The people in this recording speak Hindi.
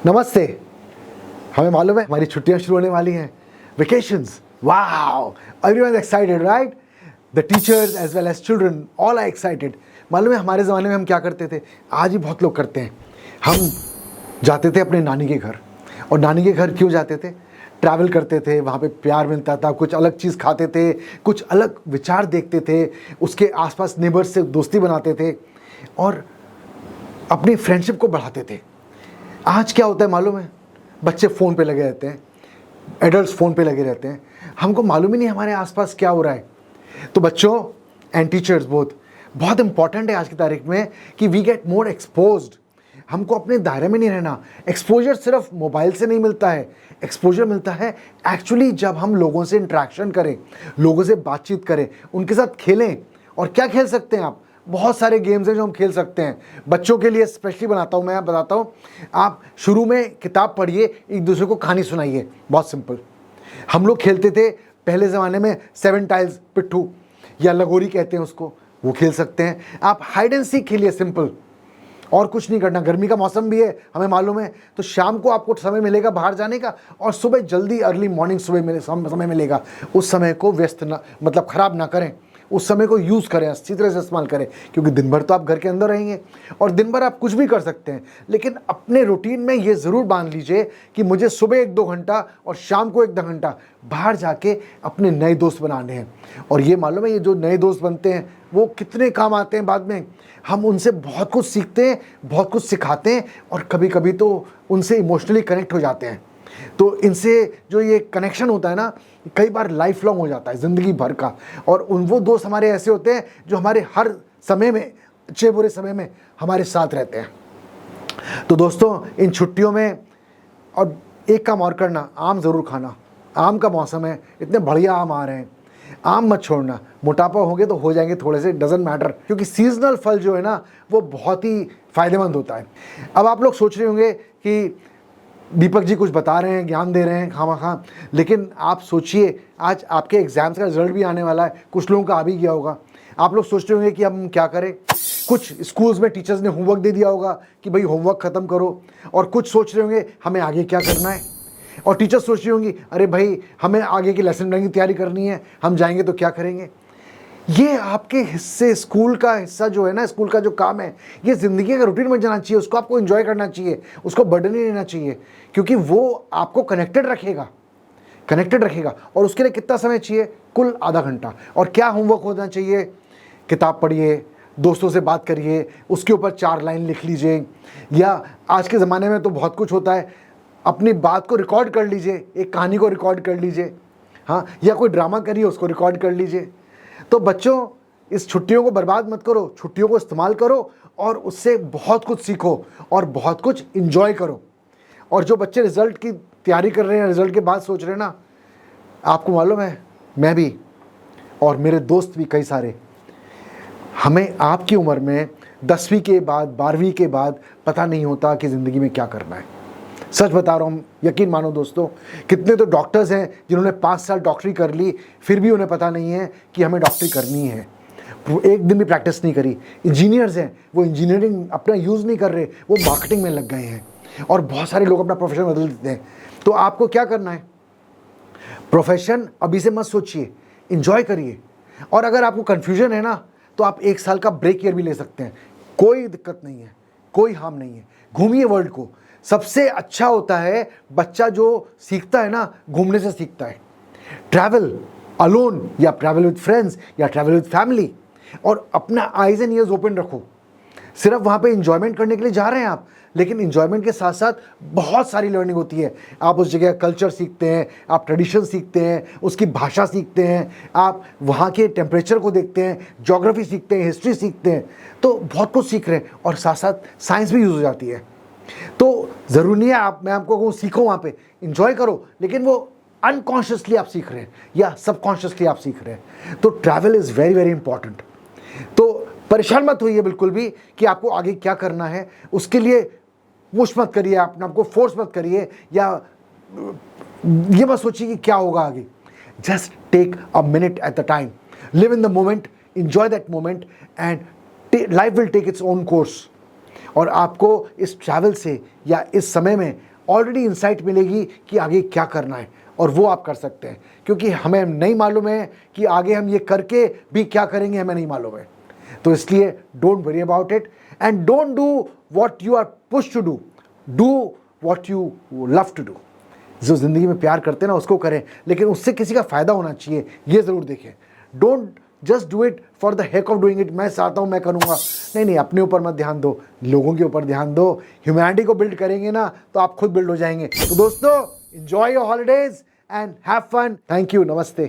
नमस्ते। हमें मालूम है हमारी छुट्टियां शुरू होने वाली हैं, vacations. Wow, everyone is excited, right? The teachers as well as children all are excited. मालूम है हमारे ज़माने में हम क्या करते थे, आज भी बहुत लोग करते हैं। हम जाते थे अपने नानी के घर, और नानी के घर क्यों जाते थे? ट्रैवल करते थे, वहाँ पे प्यार मिलता था, कुछ अलग चीज़ खाते थे, कुछ अलग विचार देखते थे, उसके आसपास नेबर्स से दोस्ती बनाते थे और अपनी फ्रेंडशिप को बढ़ाते थे। आज क्या होता है मालूम है? बच्चे फ़ोन पे लगे रहते हैं, एडल्ट्स फ़ोन पे लगे रहते हैं, हमको मालूम ही नहीं हमारे आसपास क्या हो रहा है। तो बच्चों एंड टीचर्स बहुत इंपॉर्टेंट है आज की तारीख में कि वी गेट मोर एक्सपोज्ड। हमको अपने दायरे में नहीं रहना। एक्सपोजर सिर्फ मोबाइल से नहीं मिलता है, एक्सपोजर मिलता है एक्चुअली जब हम लोगों से इंटरेक्शन करें, लोगों से बातचीत करें, उनके साथ खेलें। और क्या खेल सकते हैं आप? बहुत सारे गेम्स हैं जो हम खेल सकते हैं। बच्चों के लिए स्पेशली बनाता हूँ, मैं बताता हूँ। आप शुरू में किताब पढ़िए, एक दूसरे को कहानी सुनाइए, बहुत सिंपल। हम लोग खेलते थे पहले ज़माने में 7 टाइल्स पिट्ठू, या लगोरी कहते हैं उसको, वो खेल सकते हैं। आप हाइड एंड सीक खेलिए, सिंपल, और कुछ नहीं करना। गर्मी का मौसम भी है, हमें मालूम है, तो शाम को आपको समय मिलेगा बाहर जाने का, और सुबह जल्दी अर्ली मॉर्निंग समय मिलेगा। उस समय को व्यस्त ना, मतलब ख़राब ना करें, उस समय को यूज़ करें, अच्छी तरह से इस्तेमाल करें, क्योंकि दिन भर तो आप घर के अंदर रहेंगे और दिन भर आप कुछ भी कर सकते हैं। लेकिन अपने रूटीन में ये ज़रूर बांध लीजिए कि मुझे सुबह 1-2 घंटा और शाम को 1-2 घंटा बाहर जाके अपने नए दोस्त बनाने हैं। और ये मालूम है, ये जो नए दोस्त बनते हैं वो कितने काम आते हैं बाद में। हम उनसे बहुत कुछ सीखते हैं, बहुत कुछ सिखाते हैं, और कभी कभी तो उनसे इमोशनली कनेक्ट हो जाते हैं। तो इनसे जो ये कनेक्शन होता है ना, कई बार लाइफ लॉन्ग हो जाता है, ज़िंदगी भर का। और वो दोस्त हमारे ऐसे होते हैं जो हमारे हर समय में, अच्छे बुरे समय में हमारे साथ रहते हैं। तो दोस्तों इन छुट्टियों में और एक काम और करना, आम ज़रूर खाना। आम का मौसम है, इतने बढ़िया आम आ रहे हैं, आम मत छोड़ना। मोटापा होंगे तो हो जाएंगे थोड़े से, डजंट मैटर, क्योंकि सीजनल फल जो है ना वो बहुत ही फ़ायदेमंद होता है। अब आप लोग सोच रहे होंगे कि दीपक जी कुछ बता रहे हैं, ज्ञान दे रहे हैं खामखा, लेकिन आप सोचिए आज आपके एग्जाम्स का रिजल्ट भी आने वाला है, कुछ लोगों का आ भी गया होगा। आप लोग सोच रहे होंगे कि अब हम क्या करें। कुछ स्कूल्स में टीचर्स ने होमवर्क दे दिया होगा कि भाई होमवर्क ख़त्म करो, और कुछ सोच रहे होंगे हमें आगे क्या करना है, और टीचर्स सोच रही होंगी अरे भाई हमें आगे की लेसन प्लान की तैयारी करनी है, हम जाएंगे तो क्या करेंगे। ये आपके हिस्से, स्कूल का हिस्सा जो है ना, स्कूल का जो काम है, ये ज़िंदगी का रूटीन बन जाना चाहिए। उसको आपको एंजॉय करना चाहिए, उसको बर्डन नहीं लेना चाहिए, क्योंकि वो आपको कनेक्टेड रखेगा। और उसके लिए कितना समय चाहिए? कुल आधा घंटा। और क्या होमवर्क होना चाहिए? किताब पढ़िए, दोस्तों से बात करिए, उसके ऊपर 4 लाइन लिख लीजिए, या आज के ज़माने में तो बहुत कुछ होता है, अपनी बात को रिकॉर्ड कर लीजिए, एक कहानी को रिकॉर्ड कर लीजिए, हाँ, या कोई ड्रामा करिए उसको रिकॉर्ड कर लीजिए। तो बच्चों इस छुट्टियों को बर्बाद मत करो, छुट्टियों को इस्तेमाल करो और उससे बहुत कुछ सीखो और बहुत कुछ इंजॉय करो। और जो बच्चे रिजल्ट की तैयारी कर रहे हैं, रिजल्ट के बाद सोच रहे हैं ना, आपको मालूम है मैं भी और मेरे दोस्त भी कई सारे, हमें आपकी उम्र में 10वीं के बाद, 12वीं के बाद पता नहीं होता कि ज़िंदगी में क्या करना है। सच बता रहा हूँ, यकीन मानो दोस्तों। कितने तो डॉक्टर्स हैं जिन्होंने 5 साल डॉक्टरी कर ली, फिर भी उन्हें पता नहीं है कि हमें डॉक्टरी करनी है, वो एक दिन भी प्रैक्टिस नहीं करी। इंजीनियर्स हैं, वो इंजीनियरिंग अपना यूज़ नहीं कर रहे, वो मार्केटिंग में लग गए हैं। और बहुत सारे लोग अपना प्रोफेशन बदल देते हैं। तो आपको क्या करना है? प्रोफेशन अभी से मत सोचिए, इंजॉय करिए। और अगर आपको कन्फ्यूजन है ना, तो आप 1 साल का ब्रेक ईयर भी ले सकते हैं, कोई दिक्कत नहीं है, कोई हार्म नहीं है। घूमिए वर्ल्ड को। सबसे अच्छा होता है बच्चा जो सीखता है ना, घूमने से सीखता है। ट्रैवल अलोन, या ट्रैवल विद फ्रेंड्स, या ट्रैवल विद फैमिली, और अपना आइज एंड ईयर्स ओपन रखो। सिर्फ वहाँ पे इंजॉयमेंट करने के लिए जा रहे हैं आप, लेकिन इंजॉयमेंट के साथ साथ बहुत सारी लर्निंग होती है। आप उस जगह कल्चर सीखते हैं, आप ट्रेडिशन सीखते हैं, उसकी भाषा सीखते हैं, आप वहाँ के टेम्परेचर को देखते हैं, ज्योग्राफी सीखते हैं, हिस्ट्री सीखते हैं। तो बहुत कुछ सीख रहे हैं, और साथ साथ साइंस भी यूज़ हो जाती है। तो ज़रूरी नहीं है मैं आपको कहूँ सीखो वहाँ पे, इंजॉय करो, लेकिन वो अनकॉन्शियसली आप सीख रहे हैं या सबकॉन्शियसली आप सीख रहे हैं। तो travel is very very important. तो परेशान मत होइए बिल्कुल भी कि आपको आगे क्या करना है। उसके लिए पुश मत करिए, अपने आपको फोर्स मत करिए, या ये मत सोचिए कि क्या होगा आगे। Just take a minute at the time, live in the moment, enjoy that moment, and life will take its own course. और आपको इस ट्रैवल से या इस समय में ऑलरेडी इंसाइट मिलेगी कि आगे क्या करना है, और वो आप कर सकते हैं, क्योंकि हमें नहीं मालूम है कि आगे हम ये करके भी क्या करेंगे, हमें नहीं मालूम है। तो इसलिए don't worry about it and don't do what you are push to do, do what you love to do. जो ज़िंदगी में प्यार करते हैं ना उसको करें, लेकिन उससे किसी का फ़ायदा होना चाहिए, ये ज़रूर देखें। Don't just do it for the heck of doing it, मैं चाहता हूँ मैं करूँगा, नहीं नहीं, अपने ऊपर मत ध्यान दो, लोगों के ऊपर ध्यान दो। ह्यूमैनिटी को बिल्ड करेंगे ना तो आप खुद बिल्ड हो जाएंगे। तो दोस्तों, enjoy your holidays and have fun. Thank you. Namaste.